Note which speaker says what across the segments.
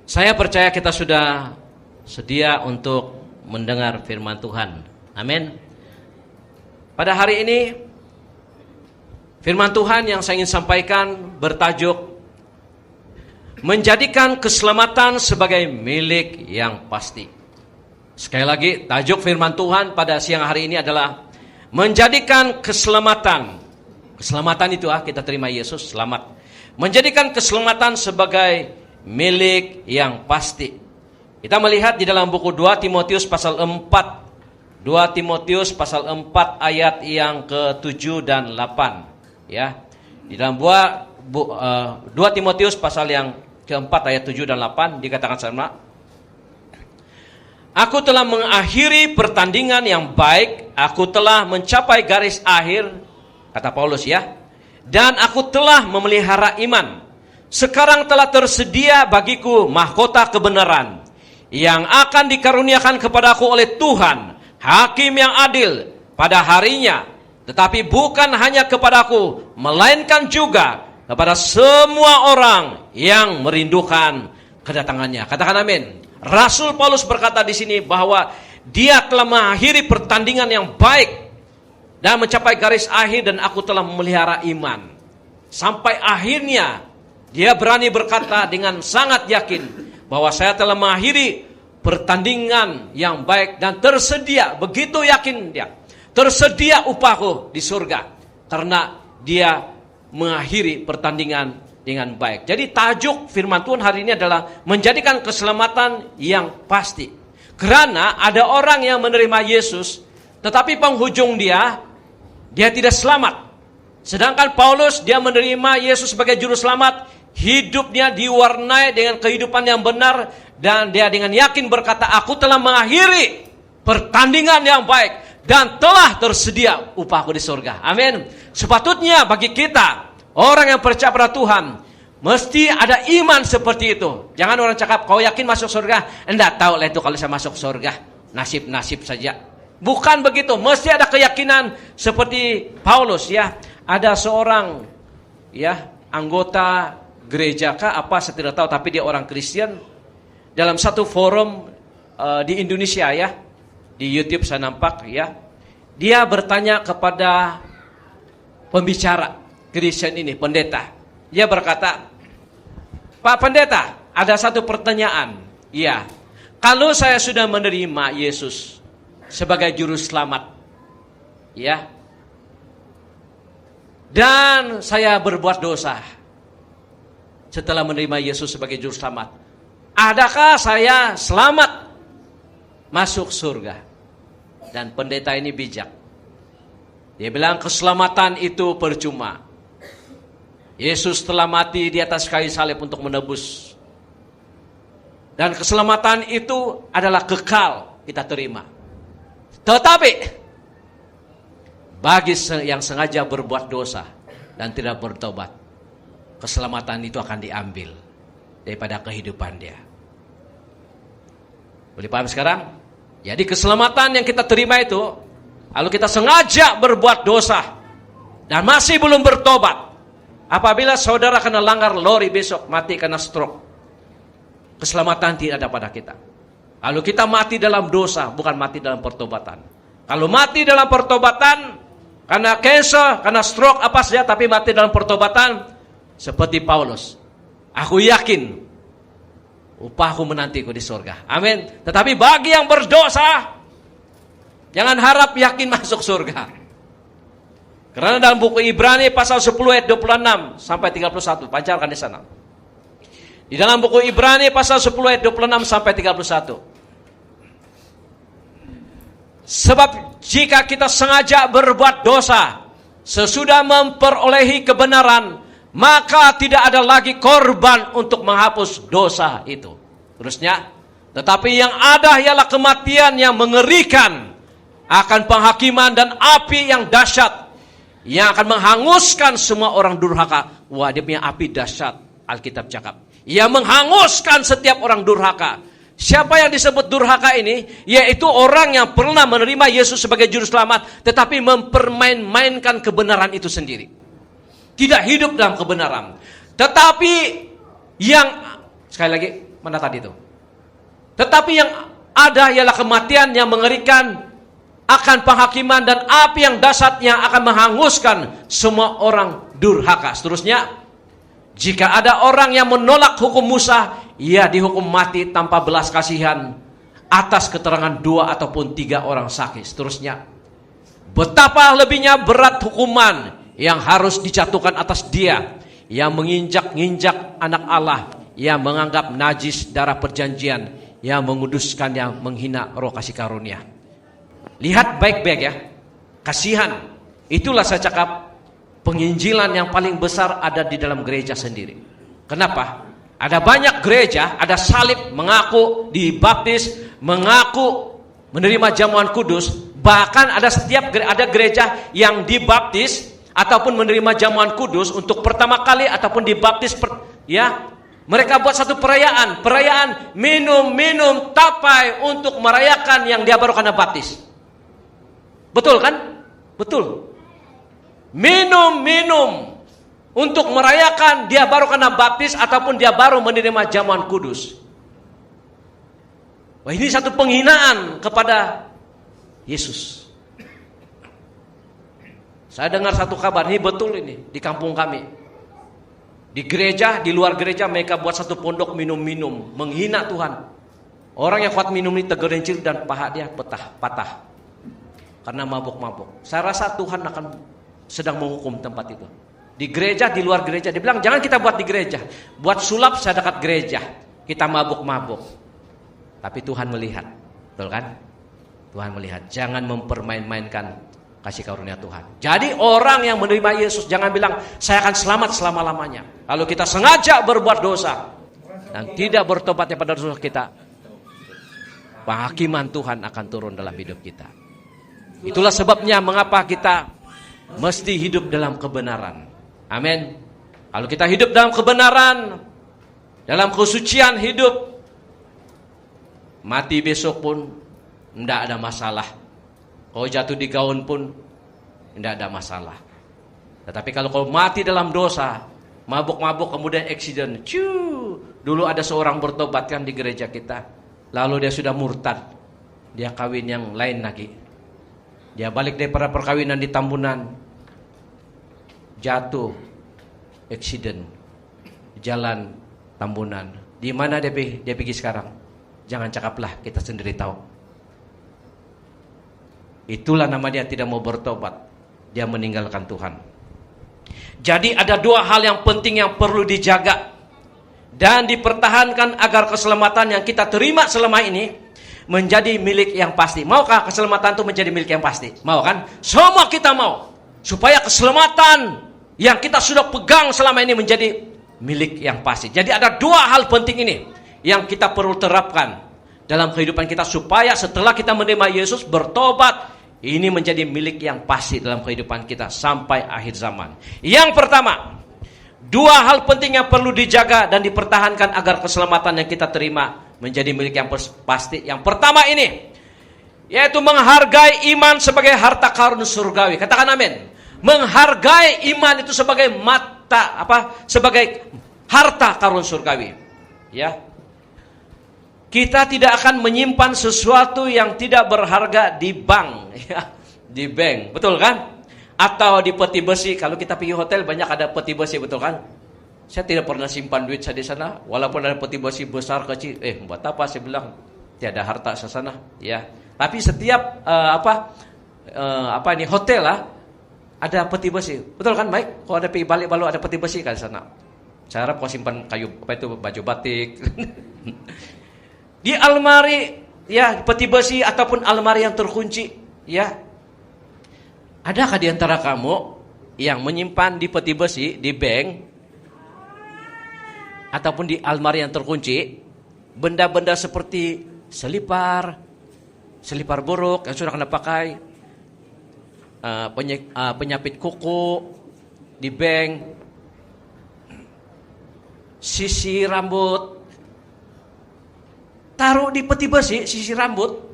Speaker 1: Saya percaya kita sudah sedia untuk mendengar firman Tuhan. Amin. Pada hari ini, firman Tuhan yang saya ingin sampaikan bertajuk menjadikan keselamatan sebagai milik yang pasti. Sekali lagi, tajuk firman Tuhan pada siang hari ini adalah menjadikan keselamatan. Keselamatan itu kita terima Yesus, selamat. Menjadikan keselamatan sebagai milik yang pasti. Kita melihat di dalam buku 2 Timotius pasal 4. 2 Timotius pasal 4 ayat yang ke-7 dan 8. Ya. Di dalam 2 Timotius pasal yang ke-4 ayat 7 dan 8 dikatakan sama. Aku telah mengakhiri pertandingan yang baik, aku telah mencapai garis akhir, kata Paulus ya. Dan aku telah memelihara iman. Sekarang telah tersedia bagiku mahkota kebenaran yang akan dikaruniakan kepadaku oleh Tuhan, hakim yang adil pada harinya. Tetapi bukan hanya kepadaku, melainkan juga kepada semua orang yang merindukan kedatangannya. Katakan amin. Rasul Paulus berkata di sini bahwa dia telah mengakhiri pertandingan yang baik dan mencapai garis akhir, dan aku telah memelihara iman. Sampai akhirnya dia berani berkata dengan sangat yakin bahwa saya telah mengakhiri pertandingan yang baik dan tersedia, begitu yakin dia, tersedia upahku di surga karena dia mengakhiri pertandingan dengan baik. Jadi tajuk firman Tuhan hari ini adalah menjadikan keselamatan yang pasti. Karena ada orang yang menerima Yesus, tetapi penghujung dia tidak selamat. Sedangkan Paulus, dia menerima Yesus sebagai juru selamat, hidupnya diwarnai dengan kehidupan yang benar, dan dia dengan yakin berkata, aku telah mengakhiri pertandingan yang baik dan telah tersedia upahku di surga. Amin. Sepatutnya bagi kita, orang yang percaya pada Tuhan, mesti ada iman seperti itu. Jangan orang cakap, kau yakin masuk surga? Enggak tahu lah itu kalau saya masuk surga. Nasib-nasib saja. Bukan begitu. Mesti ada keyakinan seperti Paulus ya. Ada seorang ya anggota gereja kah apa saya tidak tahu, tapi dia orang Kristen. Dalam satu forum di Indonesia ya, di YouTube saya nampak ya, dia bertanya kepada pembicara Kristen ini, pendeta. Dia berkata, Pak Pendeta, ada satu pertanyaan. Iya, kalau saya sudah menerima Yesus sebagai juru selamat, ya, dan saya berbuat dosa setelah menerima Yesus sebagai juru selamat, adakah saya selamat masuk surga? Dan pendeta ini bijak. Dia bilang keselamatan itu percuma. Yesus telah mati di atas kayu salib untuk menebus. Dan keselamatan itu adalah kekal kita terima. Tetapi bagi yang sengaja berbuat dosa dan tidak bertobat, keselamatan itu akan diambil daripada kehidupan dia. Boleh paham sekarang? Jadi keselamatan yang kita terima itu, lalu kita sengaja berbuat dosa dan masih belum bertobat. Apabila saudara kena langgar lori besok, mati karena stroke, keselamatan tidak ada pada kita. Lalu kita mati dalam dosa, bukan mati dalam pertobatan. Kalau mati dalam pertobatan, karena cancer, karena stroke, apa saja, tapi mati dalam pertobatan, seperti Paulus, aku yakin upahku menantiku di surga. Amin. Tetapi bagi yang berdosa, jangan harap yakin masuk surga. Karena dalam buku Ibrani pasal 10 ayat 26 sampai 31, pancarkan di sana. Di dalam buku Ibrani pasal 10 ayat 26 sampai 31. Sebab jika kita sengaja berbuat dosa sesudah memperolehi kebenaran, maka tidak ada lagi korban untuk menghapus dosa itu. Terusnya, tetapi yang ada ialah kematian yang mengerikan, akan penghakiman dan api yang dahsyat, yang akan menghanguskan semua orang durhaka. Wah, dia punya api dahsyat, Alkitab cakap. Yang menghanguskan setiap orang durhaka. Siapa yang disebut durhaka ini? Yaitu orang yang pernah menerima Yesus sebagai juru selamat, tetapi mempermain-mainkan kebenaran itu sendiri. Tidak hidup dalam kebenaran. Tetapi yang, sekali lagi, mana tadi itu. Tetapi yang ada ialah kematian yang mengerikan, akan penghakiman dan api yang dahsyatnya akan menghanguskan semua orang durhaka. Seterusnya, jika ada orang yang menolak hukum Musa, ia dihukum mati tanpa belas kasihan atas keterangan 2 ataupun 3 orang saksi. Seterusnya, betapa lebihnya berat hukuman yang harus dijatuhkan atas dia yang menginjak-injak anak Allah, yang menganggap najis darah perjanjian, yang menguduskan, yang menghina roh kasih karunia. Lihat baik-baik ya, kasihan. Itulah saya cakap, penginjilan yang paling besar ada di dalam gereja sendiri. Kenapa? Ada banyak gereja, ada salib, mengaku dibaptis, mengaku menerima jamuan kudus. Bahkan ada gereja yang dibaptis ataupun menerima jamuan kudus untuk pertama kali ataupun dibaptis mereka buat satu perayaan minum tapai untuk merayakan yang dia baru kena baptis. Betul kan? Betul. Minum untuk merayakan dia baru kena baptis ataupun dia baru menerima jamuan kudus. Wah, ini satu penghinaan kepada Yesus. Saya dengar satu kabar, ini betul ini, di kampung kami. Di gereja, di luar gereja mereka buat satu pondok minum-minum, menghina Tuhan. Orang yang kuat minum ini tergelincir dan paha dia patah. Karena mabuk-mabuk. Saya rasa Tuhan akan sedang menghukum tempat itu. Di gereja, di luar gereja. Dia bilang, jangan kita buat di gereja. Buat sulap saya dekat gereja. Kita mabuk-mabuk. Tapi Tuhan melihat. Betul kan? Tuhan melihat. Jangan mempermain-mainkan kasih karunia Tuhan. Jadi orang yang menerima Yesus jangan bilang, saya akan selamat selama-lamanya. Lalu kita sengaja berbuat dosa dan tidak bertobat pada dosa kita, penghakiman Tuhan akan turun dalam hidup kita. Itulah sebabnya mengapa kita mesti hidup dalam kebenaran. Amin. Kalau kita hidup dalam kebenaran, dalam kesucian hidup, mati besok pun tidak ada masalah. Kau jatuh di gaun pun tidak ada masalah. Tetapi kalau kau mati dalam dosa, mabuk-mabuk kemudian accident, dulu ada seorang bertobat kan di gereja kita, lalu dia sudah murtad, dia kawin yang lain lagi. Dia balik daripada perkawinan di Tambunan, jatuh, accident, jalan Tambunan. Di mana dia pergi sekarang? Jangan cakaplah, kita sendiri tahu. Itulah nama dia tidak mau bertobat. Dia meninggalkan Tuhan. Jadi ada 2 hal yang penting yang perlu dijaga dan dipertahankan agar keselamatan yang kita terima selama ini menjadi milik yang pasti. Maukah keselamatan itu menjadi milik yang pasti? Mau kan? Semua kita mau. Supaya keselamatan yang kita sudah pegang selama ini menjadi milik yang pasti. Jadi ada 2 hal penting ini yang kita perlu terapkan dalam kehidupan kita supaya setelah kita menerima Yesus, bertobat, ini menjadi milik yang pasti dalam kehidupan kita sampai akhir zaman. Yang pertama, 2 hal penting yang perlu dijaga dan dipertahankan agar keselamatan yang kita terima menjadi milik yang pasti. Yang pertama ini, yaitu menghargai iman sebagai harta karun surgawi. Katakan amin. Menghargai iman itu sebagai sebagai harta karun surgawi. Ya. Kita tidak akan menyimpan sesuatu yang tidak berharga di bank, ya, di bank, betul kan? Atau di peti besi. Kalau kita pergi hotel banyak ada peti besi, betul kan? Saya tidak pernah simpan duit saya di sana, walaupun ada peti besi besar kecil. Buat apa? Saya bilang tiada harta di sana, ya. Tapi setiap hotel lah ada peti besi, betul kan? Baik, kalau ada pergi balik balu ada peti besi kan di sana. Saya harap kau simpan baju batik. Di almari, ya, peti besi ataupun almari yang terkunci, ya. Adakah di antara kamu yang menyimpan di peti besi, di bank, ataupun di almari yang terkunci, benda-benda seperti selipar buruk yang sudah kena pakai, penyapit kuku di bank, sisi rambut, taruh di peti besi, sisi rambut.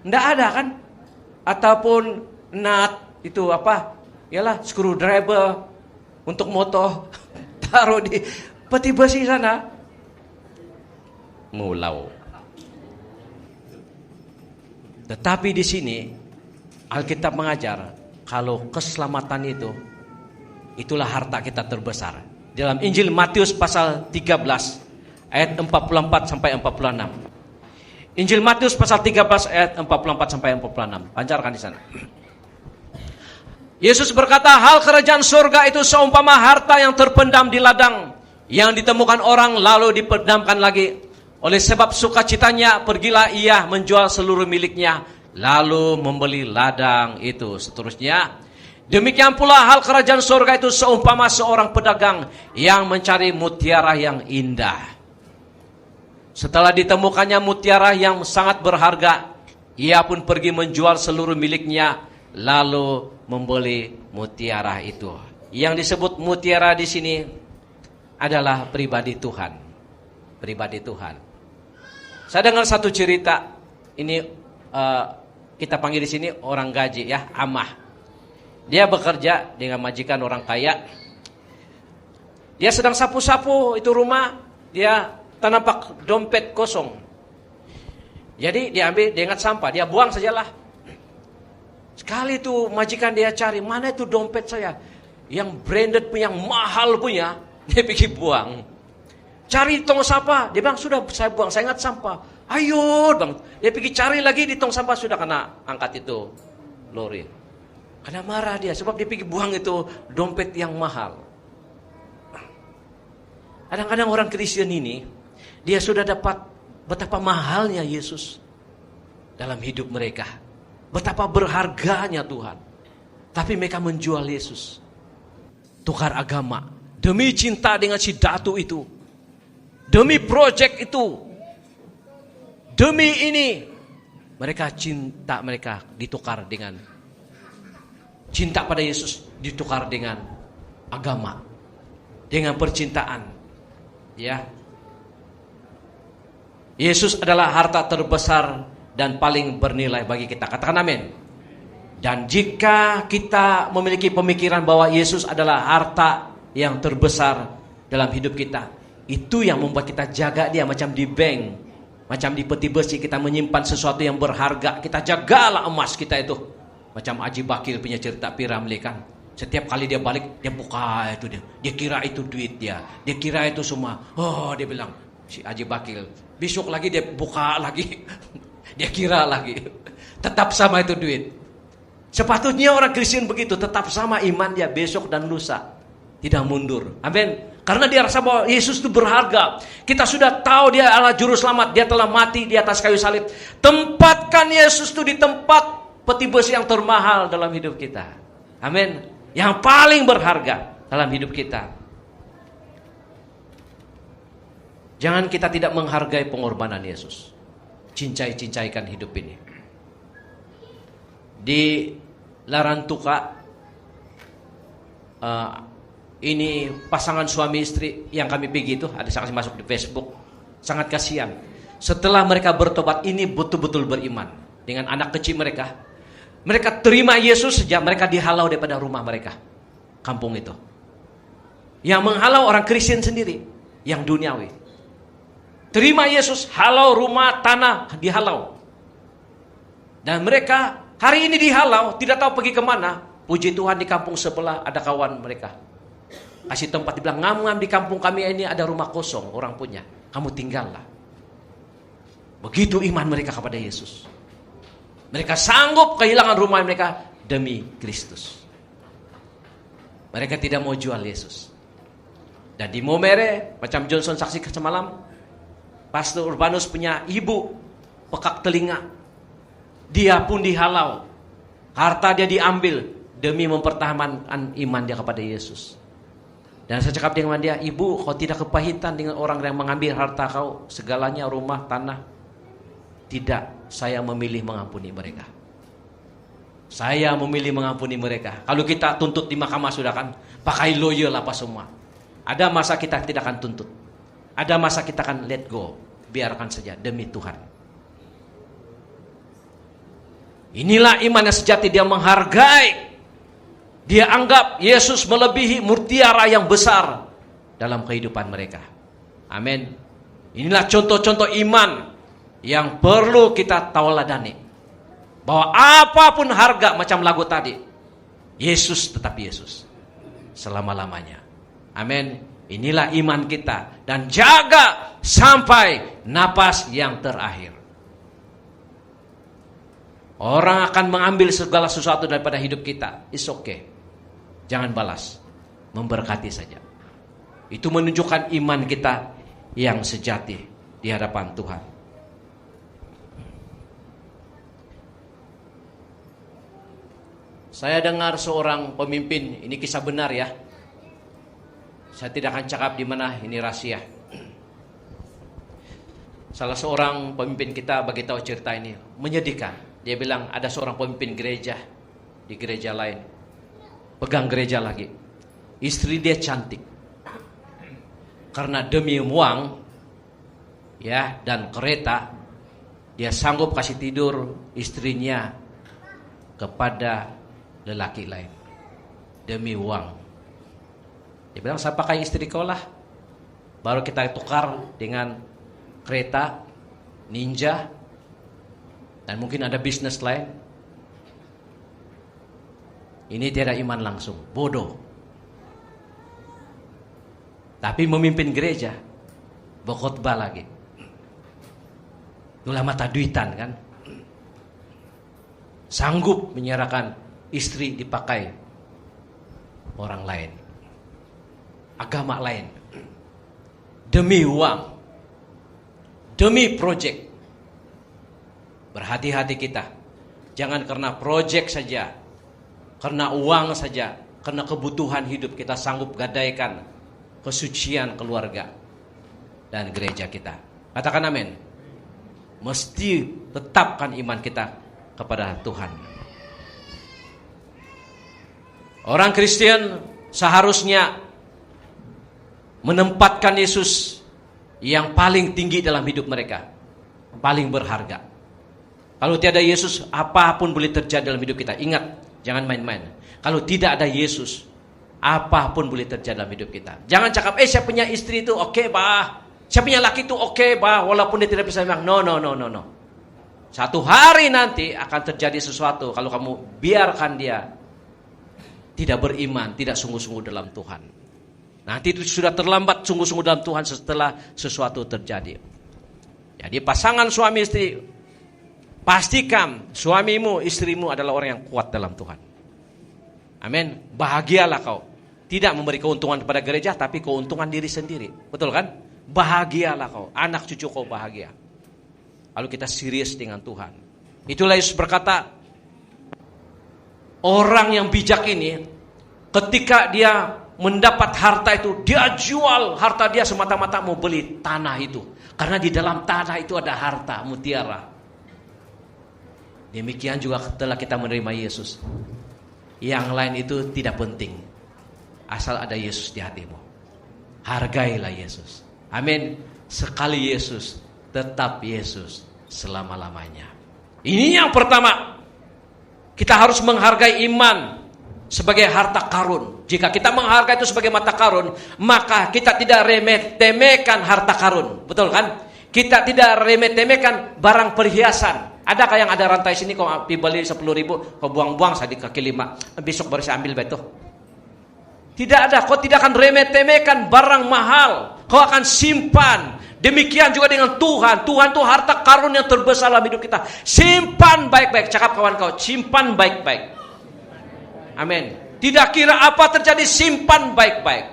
Speaker 1: Nggak ada kan? Ataupun nut itu apa? Yalah, screwdriver untuk motor. Taruh di peti besi sana. Mulau. Tetapi di sini Alkitab mengajar kalau keselamatan itulah harta kita terbesar. Dalam Injil Matius pasal 13 ayat 44 sampai 46. Injil Matius pasal 13 ayat 44 sampai 46. Pancarkan di sana. Yesus berkata, hal kerajaan surga itu seumpama harta yang terpendam di ladang, yang ditemukan orang lalu dipendamkan lagi. Oleh sebab sukacitanya, pergilah ia menjual seluruh miliknya, lalu membeli ladang itu. Seterusnya, demikian pula hal kerajaan surga itu seumpama seorang pedagang yang mencari mutiara yang indah. Setelah ditemukannya mutiara yang sangat berharga, ia pun pergi menjual seluruh miliknya, lalu membeli mutiara itu. Yang disebut mutiara di sini adalah pribadi Tuhan. Pribadi Tuhan. Saya dengar satu cerita. Ini kita panggil di sini orang gaji ya, amah. Dia bekerja dengan majikan orang kaya. Dia sedang sapu-sapu itu rumah, dia nampak dompet kosong. Jadi dia ambil, dia ingat sampah, dia buang sajalah. Sekali itu majikan dia cari, mana itu dompet saya? Yang branded punya, yang mahal punya, dia pergi buang. Cari tong sampah, dia bilang sudah saya buang, saya ingat sampah. Ayo bang, dia pergi cari lagi di tong sampah, sudah kena angkat itu lori. Karena marah dia, sebab dia pergi buang itu dompet yang mahal. Kadang-kadang orang Kristen ini, dia sudah dapat betapa mahalnya Yesus dalam hidup mereka. Betapa berharganya Tuhan. Tapi mereka menjual Yesus. Tukar agama. Demi cinta dengan si datu itu. Demi proyek itu. Demi ini. Mereka cinta mereka ditukar dengan. Cinta pada Yesus ditukar dengan agama. Dengan percintaan. Ya. Yesus adalah harta terbesar dan paling bernilai bagi kita. Katakan amin. Dan jika kita memiliki pemikiran bahwa Yesus adalah harta yang terbesar dalam hidup kita, itu yang membuat kita jaga dia macam di bank, macam di peti besi kita menyimpan sesuatu yang berharga. Kita jagalah emas kita itu. Macam Haji Bakil punya cerita Piramli kan. Setiap kali dia balik, dia buka itu dia. Dia kira itu duit dia. Dia kira itu semua. Oh, dia bilang si Haji Bakil. Besok lagi dia buka lagi. Dia kira lagi. Tetap sama itu duit. Sepatutnya orang Kristen begitu. Tetap sama iman dia besok dan lusa. Tidak mundur. Amin. Karena dia rasa bahwa Yesus itu berharga. Kita sudah tahu dia adalah juru selamat. Dia telah mati di atas kayu salib. Tempatkan Yesus itu di tempat peti besi yang termahal dalam hidup kita. Amin. Yang paling berharga dalam hidup kita. Jangan kita tidak menghargai pengorbanan Yesus. Cincai-cincaikan hidup ini. Di Larantuka, ini pasangan suami istri yang kami pergi itu, ada saksi masuk di Facebook, sangat kasihan. Setelah mereka bertobat, ini betul-betul beriman dengan anak kecil mereka. Mereka terima Yesus sejak mereka dihalau daripada rumah mereka, kampung itu. Yang menghalau orang Kristen sendiri, yang duniawi. Terima Yesus, halau rumah, tanah, dihalau. Dan mereka hari ini dihalau, tidak tahu pergi kemana. Puji Tuhan di kampung sebelah ada kawan mereka. Kasih tempat, dibilang, ngam-ngam di kampung kami ini ada rumah kosong, orang punya. Kamu tinggallah. Begitu iman mereka kepada Yesus. Mereka sanggup kehilangan rumah mereka demi Kristus. Mereka tidak mau jual Yesus. Dan di Momere, macam Johnson saksi semalam, Pastor Urbanus punya ibu pekak telinga. Dia pun dihalau. Harta dia diambil demi mempertahankan iman dia kepada Yesus. Dan saya cakap dengan dia, ibu, kau tidak kepahitan dengan orang yang mengambil harta kau, segalanya, rumah, tanah. Tidak, saya memilih mengampuni mereka. Saya memilih mengampuni mereka. Kalau kita tuntut di mahkamah sudah kan, pakai lawyer apa semua. Ada masa kita tidak akan tuntut. Ada masa kita akan let go. Biarkan saja demi Tuhan. Inilah iman yang sejati. Dia menghargai. Dia anggap Yesus melebihi mutiara yang besar. dalam kehidupan mereka. Amin. Inilah contoh-contoh iman yang perlu kita tauladani. Bahwa apapun harga, macam lagu tadi, Yesus tetap Yesus selama-lamanya. Amin. Inilah iman kita. Dan jaga sampai napas yang terakhir. Orang akan mengambil segala sesuatu daripada hidup kita. It's okay. Jangan balas. Memberkati saja. Itu menunjukkan iman kita yang sejati di hadapan Tuhan. Saya dengar seorang pemimpin, ini kisah benar ya. Saya tidak akan cakap di mana, ini rahasia. Salah seorang pemimpin kita bagi tahu cerita ini, menyedihkan. Dia bilang ada seorang pemimpin gereja di gereja lain, pegang gereja lagi. Istri dia cantik. Karena demi uang ya dan kereta, dia sanggup kasih tidur istrinya kepada lelaki lain demi uang. Dia bilang, saya pakai istri kau lah, baru kita tukar dengan kereta Ninja, dan mungkin ada bisnis lain. Ini tidak iman langsung, bodoh. Tapi memimpin gereja, berkhotbah lagi. Itulah mata duitan kan. Sanggup menyerahkan istri dipakai orang lain, agama lain, demi uang, demi projek. Berhati-hati kita. Jangan karena projek saja, karena uang saja, karena kebutuhan hidup kita sanggup gadaikan kesucian keluarga dan gereja kita. Katakan amin. Mesti tetapkan iman kita kepada Tuhan. Orang Kristen seharusnya menempatkan Yesus yang paling tinggi dalam hidup mereka, paling berharga. Kalau tiada Yesus, apapun boleh terjadi dalam hidup kita. Ingat, jangan main-main. Kalau tidak ada Yesus, apapun boleh terjadi dalam hidup kita. Jangan cakap, saya punya istri itu oke, bah. Saya punya laki itu oke, bah. Walaupun dia tidak bisa bilang, no. Satu hari nanti akan terjadi sesuatu kalau kamu biarkan dia tidak beriman, tidak sungguh-sungguh dalam Tuhan. Nanti itu sudah terlambat sungguh-sungguh dalam Tuhan setelah sesuatu terjadi. Jadi pasangan suami istri, pastikan suamimu, istrimu adalah orang yang kuat dalam Tuhan. Amin. Bahagialah kau. Tidak memberi keuntungan kepada gereja, tapi keuntungan diri sendiri. Betul kan? Bahagialah kau. Anak cucu kau bahagia. Kalau kita serius dengan Tuhan. Itulah Yesus berkata, orang yang bijak ini, ketika dia mendapat harta itu, dia jual harta dia semata-mata mau beli tanah itu. Karena di dalam tanah itu ada harta, mutiara. Demikian juga setelah kita menerima Yesus. Yang lain itu tidak penting. Asal ada Yesus di hatimu. Hargailah Yesus. Amin. Sekali Yesus, tetap Yesus selama-lamanya. Ini yang pertama. Kita harus menghargai iman sebagai harta karun. Jika kita menghargai itu sebagai mata karun, maka kita tidak remeh-temehkan harta karun. Betul kan? Kita tidak remeh-temehkan barang perhiasan. Adakah yang ada rantai sini kau beli 10.000, kau buang-buang saya di kaki 5, besok baru saya ambil betul. Tidak ada. Kau tidak akan remeh-temehkan barang mahal. Kau akan simpan. Demikian juga dengan Tuhan. Tuhan itu harta karun yang terbesar dalam hidup kita. Simpan baik-baik. Cakap kawan kau, simpan baik-baik. Amin. Tidak kira apa terjadi, simpan baik-baik.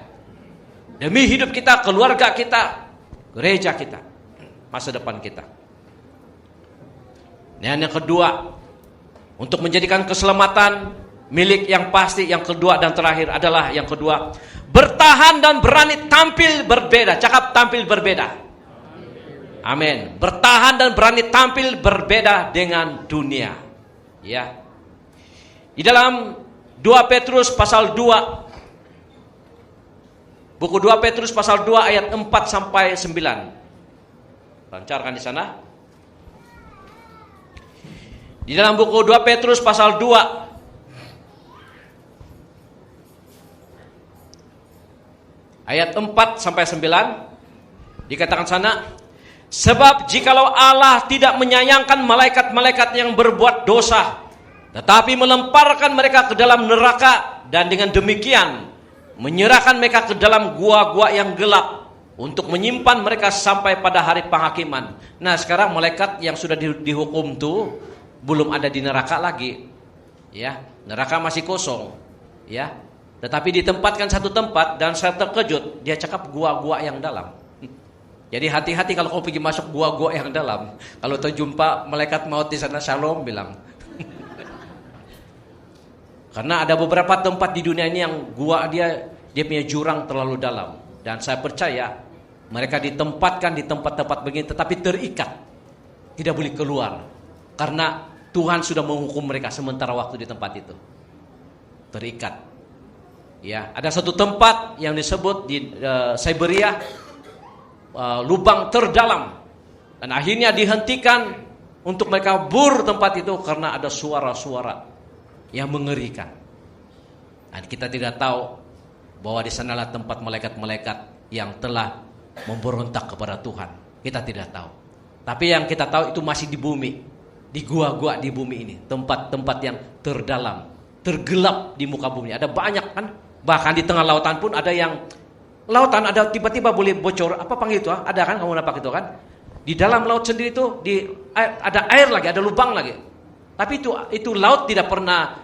Speaker 1: Demi hidup kita, keluarga kita, gereja kita, masa depan kita. Dan yang kedua, untuk menjadikan keselamatan milik yang pasti, yang kedua dan terakhir adalah yang kedua, bertahan dan berani tampil berbeda. Cakap tampil berbeda. Amin. Bertahan dan berani tampil berbeda dengan dunia. Ya. Di dalam 2 Petrus pasal 2. Buku 2 Petrus pasal 2 ayat 4 sampai 9. Lancarkan di sana. Di dalam buku 2 Petrus pasal 2 Ayat 4 sampai 9 dikatakan sana, sebab jikalau Allah tidak menyayangkan malaikat-malaikat yang berbuat dosa, tetapi melemparkan mereka ke dalam neraka, dan dengan demikian menyerahkan mereka ke dalam gua-gua yang gelap untuk menyimpan mereka sampai pada hari penghakiman. Nah, sekarang malaikat yang sudah dihukum tuh belum ada di neraka lagi. Ya, neraka masih kosong. Ya. Tetapi ditempatkan satu tempat, dan saya terkejut, dia cakap gua-gua yang dalam. Jadi hati-hati kalau kau pergi masuk gua-gua yang dalam. Kalau terjumpa malaikat maut di sana, shalom bilang. Karena ada beberapa tempat di dunia ini yang gua dia punya jurang terlalu dalam, dan saya percaya mereka ditempatkan di tempat-tempat begini tetapi terikat, tidak boleh keluar karena Tuhan sudah menghukum mereka sementara waktu di tempat itu. Terikat. Ya, ada satu tempat yang disebut di Siberia, lubang terdalam, dan akhirnya dihentikan untuk mereka bur tempat itu karena ada suara-suara yang mengerikan. Dan kita tidak tahu bahwa di sanalah tempat malaikat-malaikat yang telah memberontak kepada Tuhan. Kita tidak tahu. Tapi yang kita tahu itu masih di bumi, di gua-gua di bumi ini, tempat-tempat yang terdalam, tergelap di muka bumi. Ada banyak kan? Bahkan di tengah lautan pun ada yang lautan ada tiba-tiba boleh bocor. Apa panggil itu? Ada kan, kamu nampak itu kan? Di dalam laut sendiri itu ada air lagi, ada lubang lagi. Tapi itu laut tidak pernah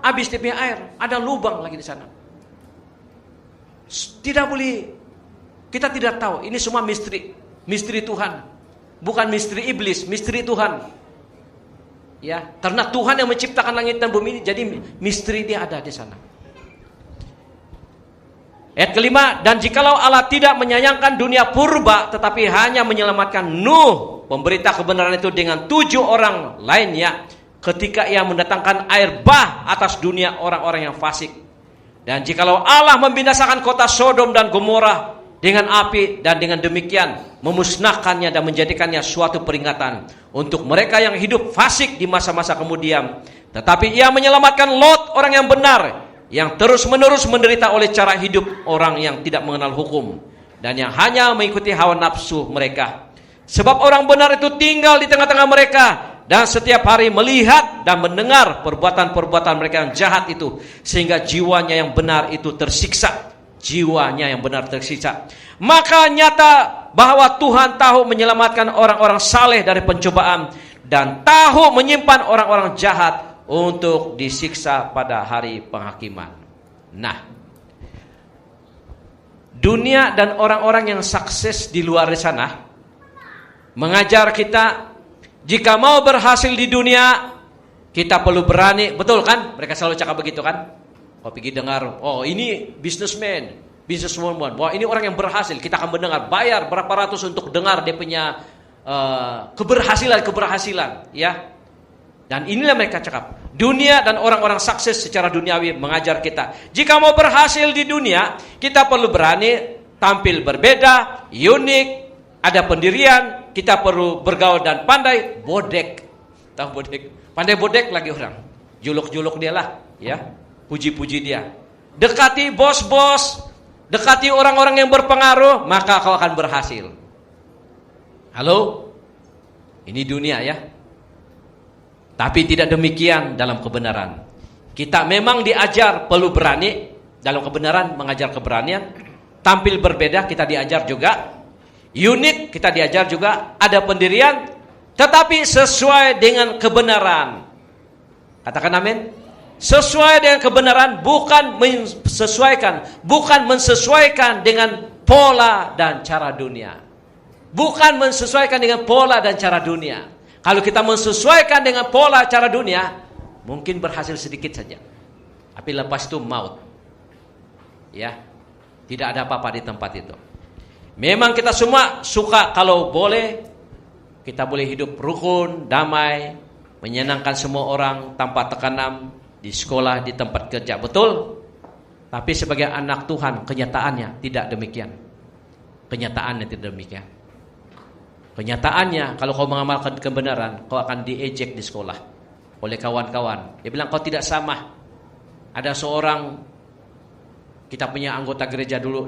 Speaker 1: habis dia punya air, ada lubang lagi di sana. Tidak boleh, kita tidak tahu. Ini semua misteri Tuhan, bukan misteri iblis, misteri Tuhan. Ya, karena Tuhan yang menciptakan langit dan bumi ini, jadi misteri dia ada di sana. Ayat kelima, dan jikalau Allah tidak menyayangkan dunia purba, tetapi hanya menyelamatkan Nuh, pemberita kebenaran itu, dengan 7 orang lainnya, ketika ia mendatangkan air bah atas dunia orang-orang yang fasik. Dan jikalau Allah membinasakan kota Sodom dan Gomora dengan api, dan dengan demikian memusnahkannya dan menjadikannya suatu peringatan untuk mereka yang hidup fasik di masa-masa kemudian, tetapi ia menyelamatkan Lot, orang yang benar, yang terus-menerus menderita oleh cara hidup orang yang tidak mengenal hukum dan yang hanya mengikuti hawa nafsu mereka. Sebab orang benar itu tinggal di tengah-tengah mereka, dan setiap hari melihat dan mendengar perbuatan-perbuatan mereka yang jahat itu, sehingga jiwanya yang benar itu tersiksa. Jiwanya yang benar tersiksa. Maka nyata bahwa Tuhan tahu menyelamatkan orang-orang saleh dari pencobaan, dan tahu menyimpan orang-orang jahat untuk disiksa pada hari penghakiman. Nah, dunia dan orang-orang yang sukses di luar sana mengajar kita, jika mau berhasil di dunia, kita perlu berani. Betul kan? Mereka selalu cakap begitu kan? Kau pergi dengar, oh ini businessman, businesswoman, wah ini orang yang berhasil. Kita akan mendengar, bayar berapa ratus untuk dengar dia punya keberhasilan, ya. Dan inilah mereka cakap. Dunia dan orang-orang sukses secara duniawi mengajar kita, jika mau berhasil di dunia, kita perlu berani, tampil berbeda, unik, ada pendirian, kita perlu bergaul dan pandai bodek. Tahu bodek? Pandai bodek lagi orang. Juluk-juluk dia lah, ya. Puji-puji dia. Dekati bos-bos, dekati orang-orang yang berpengaruh, maka kau akan berhasil. Halo? Ini dunia ya. Tapi tidak demikian dalam kebenaran. Kita memang diajar perlu berani dalam kebenaran, mengajar keberanian. Tampil berbeda kita diajar juga. Unik kita diajar juga. Ada pendirian, tetapi sesuai dengan kebenaran. Katakan amin. Sesuai dengan kebenaran, bukan mensesuaikan dengan pola dan cara dunia. Bukan mensesuaikan dengan pola dan cara dunia. Kalau kita mensesuaikan dengan pola cara dunia, mungkin berhasil sedikit saja. Tapi lepas itu maut. Ya. Tidak ada apa-apa di tempat itu. Memang kita semua suka kalau boleh, kita boleh hidup rukun, damai, menyenangkan semua orang tanpa tekanan di sekolah, di tempat kerja. Betul? Tapi sebagai anak Tuhan, kenyataannya tidak demikian. Kenyataannya tidak demikian. Kenyataannya, kalau kau mengamalkan kebenaran, kau akan diejek di sekolah oleh kawan-kawan. Dia bilang kau tidak sama. Ada seorang, kita punya anggota gereja dulu,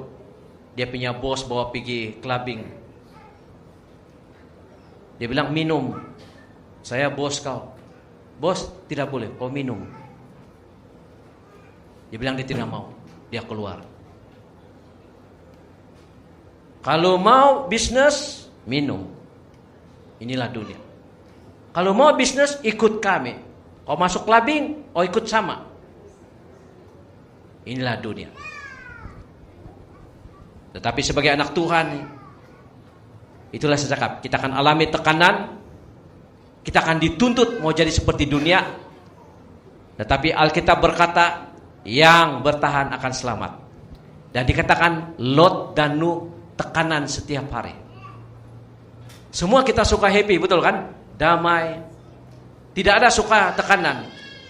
Speaker 1: dia punya bos bawa pergi clubbing. Dia bilang, minum. Saya bos kau. Bos, tidak boleh, kau minum. Dia bilang dia tidak mau. Dia keluar. Kalau mau bisnis, minum. Inilah dunia. Kalau mau bisnis, ikut kami. Kau masuk clubbing, kau ikut sama. Inilah dunia. Tetapi sebagai anak Tuhan, itulah sejak kita akan alami tekanan, kita akan dituntut mau jadi seperti dunia. Tetapi Alkitab berkata, yang bertahan akan selamat. Dan dikatakan Lot dan Nuh tekanan setiap hari. Semua kita suka happy, betul kan? Damai. Tidak ada suka tekanan.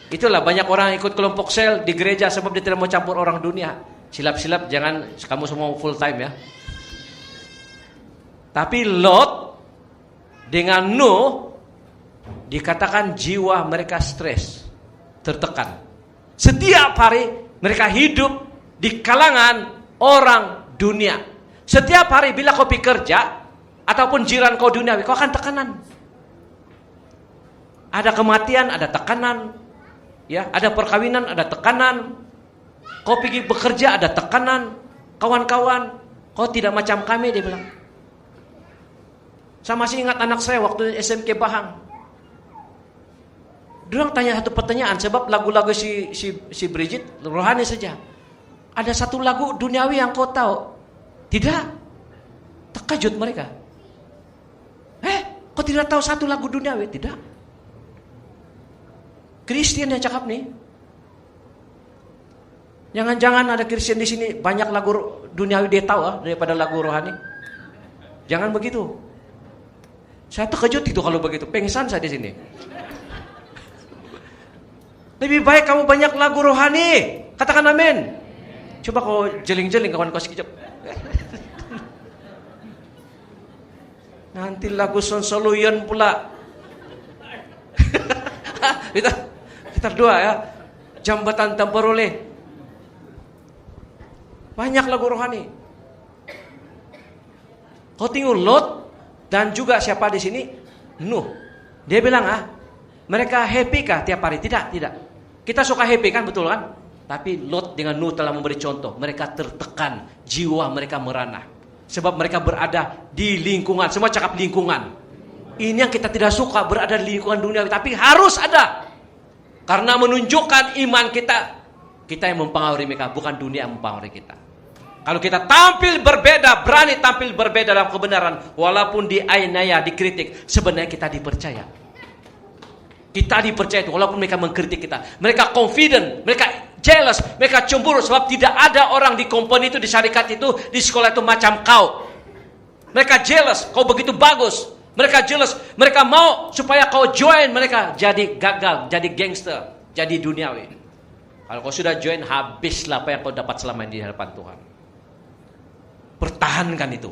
Speaker 1: Itulah banyak orang ikut kelompok sel di gereja sebab dia tidak mau campur orang dunia. Silap-silap, jangan kamu semua full time ya. Tapi Lot dengan Nuh dikatakan jiwa mereka stres, tertekan. Setiap hari mereka hidup di kalangan orang dunia. Setiap hari bila kau pergi kerja ataupun jiran kau duniawi, kau akan tekanan. Ada kematian, ada tekanan. Ya, ada perkawinan, ada tekanan. Kau pergi bekerja, ada tekanan. Kawan-kawan, kau tidak macam kami, dia bilang. Saya masih ingat anak saya waktu SMK Bahang. Dorang tanya satu pertanyaan, sebab lagu-lagu si Bridget rohani saja. Ada satu lagu duniawi yang kau tahu? Tidak. Terkejut mereka. Kau tidak tahu satu lagu duniawi? Tidak. Kristen yang cakap nih. Jangan-jangan ada Kristen di sini banyak lagu duniawi dia tahu daripada lagu rohani. Jangan begitu. Saya terkejut itu kalau begitu. Pengsan saya di sini. Lebih baik kamu banyak lagu rohani. Katakan amin. Coba kau jeling-jeling kawan kau sekejap. Nanti lagu Sonsoluyon pula. Kita dua ya. Jambatan Tamparole. Banyak lagu rohani. Kau tengok Lot dan juga siapa di sini? Nuh. Dia bilang mereka happy kah tiap hari? Tidak. Kita suka happy kan, betul kan? Tapi Lot dengan Nuh telah memberi contoh. Mereka tertekan, jiwa mereka merana. Sebab mereka berada di lingkungan. Semua cakap lingkungan. Ini yang kita tidak suka, berada di lingkungan dunia. Tapi harus ada. Karena menunjukkan iman kita. Kita yang mempengaruhi mereka, bukan dunia yang mempengaruhi kita. Kalau kita tampil berbeda, berani tampil berbeda dalam kebenaran, walaupun dianiaya, dikritik, sebenarnya kita dipercaya. Kita dipercaya itu, walaupun mereka mengkritik kita. Mereka confident, mereka jealous, mereka cemburu, sebab tidak ada orang di company itu, di syarikat itu, di sekolah itu macam kau. Mereka jealous, kau begitu bagus. Mereka jealous, mereka mau supaya kau join mereka. Jadi gagal, jadi gangster, jadi duniawi. Kalau kau sudah join, habislah apa yang kau dapat selama ini di hadapan Tuhan. Pertahankan itu.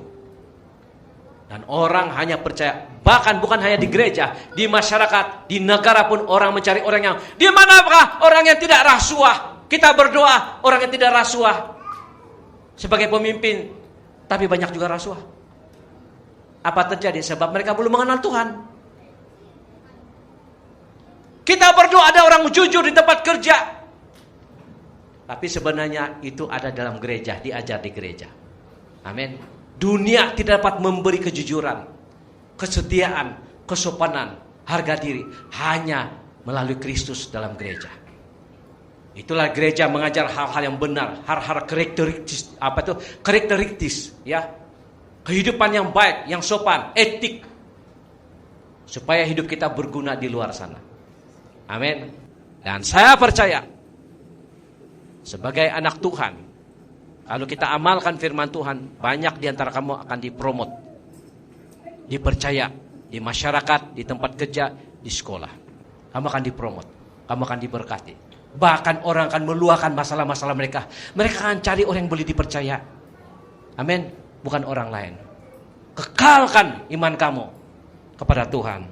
Speaker 1: Dan orang hanya percaya, bahkan bukan hanya di gereja, di masyarakat, di negara pun orang mencari orang yang, di manakah orang yang tidak rasuah? Kita berdoa, orang yang tidak rasuah sebagai pemimpin, tapi banyak juga rasuah. Apa terjadi? Sebab mereka belum mengenal Tuhan. Kita berdoa ada orang jujur di tempat kerja, tapi sebenarnya itu ada dalam gereja, diajar di gereja. Amin. Dunia tidak dapat memberi kejujuran, kesetiaan, kesopanan, harga diri hanya melalui Kristus dalam gereja. Itulah gereja mengajar hal-hal yang benar, hal-hal karakteristis, ya. Kehidupan yang baik, yang sopan, etik, supaya hidup kita berguna di luar sana. Amin. Dan saya percaya sebagai anak Tuhan, kalau kita amalkan firman Tuhan, banyak di antara kamu akan dipromot, dipercaya, di masyarakat, di tempat kerja, di sekolah. Kamu akan dipromot, kamu akan diberkati. Bahkan orang akan meluahkan masalah-masalah mereka. Mereka akan cari orang yang boleh dipercaya. Amin. Bukan orang lain. Kekalkan iman kamu kepada Tuhan.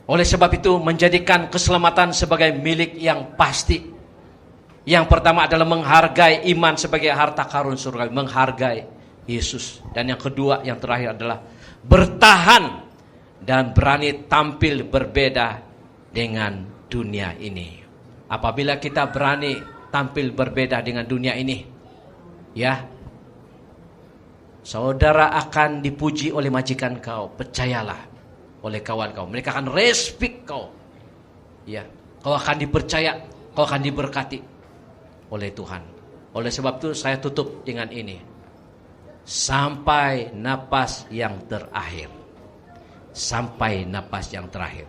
Speaker 1: Oleh sebab itu, menjadikan keselamatan sebagai milik yang pasti. Yang pertama adalah menghargai iman sebagai harta karun surga, menghargai Yesus. Dan yang kedua, yang terakhir adalah bertahan dan berani tampil berbeda dengan dunia ini. Apabila kita berani tampil berbeda dengan dunia ini, ya, saudara akan dipuji oleh majikan kau, percayalah, oleh kawan kau. Mereka akan respect kau. Ya, kau akan dipercaya, kau akan diberkati oleh Tuhan. Oleh sebab itu saya tutup dengan ini. Sampai napas yang terakhir. Sampai napas yang terakhir.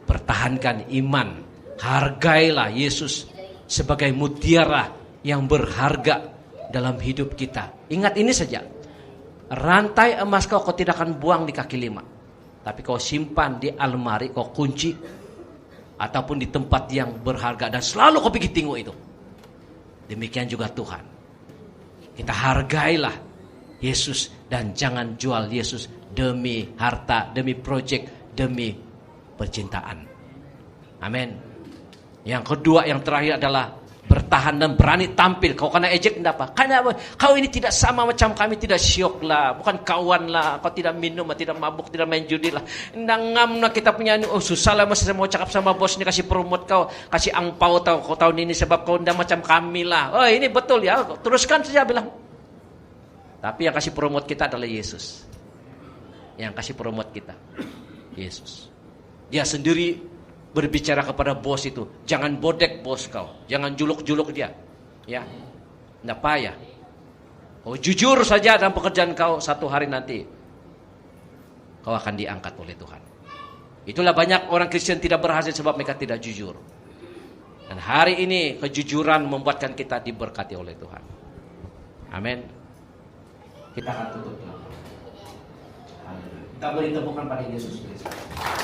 Speaker 1: Pertahankan iman. Hargailah Yesus sebagai mutiara yang berharga dalam hidup kita. Ingat ini saja. Rantai emas kau tidak akan buang di kaki lima. Tapi kau simpan di almari, kau kunci. Ataupun di tempat yang berharga. Dan selalu kau pergi tengok itu. Demikian juga Tuhan. Kita hargailah Yesus dan jangan jual Yesus demi harta, demi proyek, demi percintaan. Amin. Yang kedua, yang terakhir adalah bertahan dan berani tampil. Kau kena ejek tidak apa? Karena kau ini tidak sama macam kami, tidak syok lah, bukan kawan lah, kau tidak minum, tidak mabuk, tidak main judi lah. Ngam lah kita punya ini, oh susah lah masih mau cakap sama bos ini, kasih promote kau, kasih angpau kau tahun ini sebab kau tidak macam kami lah. Oh ini betul ya, teruskan saja bilang. Tapi yang kasih promote kita adalah Yesus. Yang kasih promote kita Yesus. Dia sendiri berbicara kepada bos itu, jangan bodek bos kau, jangan juluk-juluk dia, ya, tidak payah. Kau jujur saja dalam pekerjaan kau, satu hari nanti kau akan diangkat oleh Tuhan. Itulah banyak orang Kristen tidak berhasil sebab mereka tidak jujur. Dan hari ini kejujuran membuatkan kita diberkati oleh Tuhan. Amin. Kita akan tutup. Kita beri tepukan pada Yesus Kristus.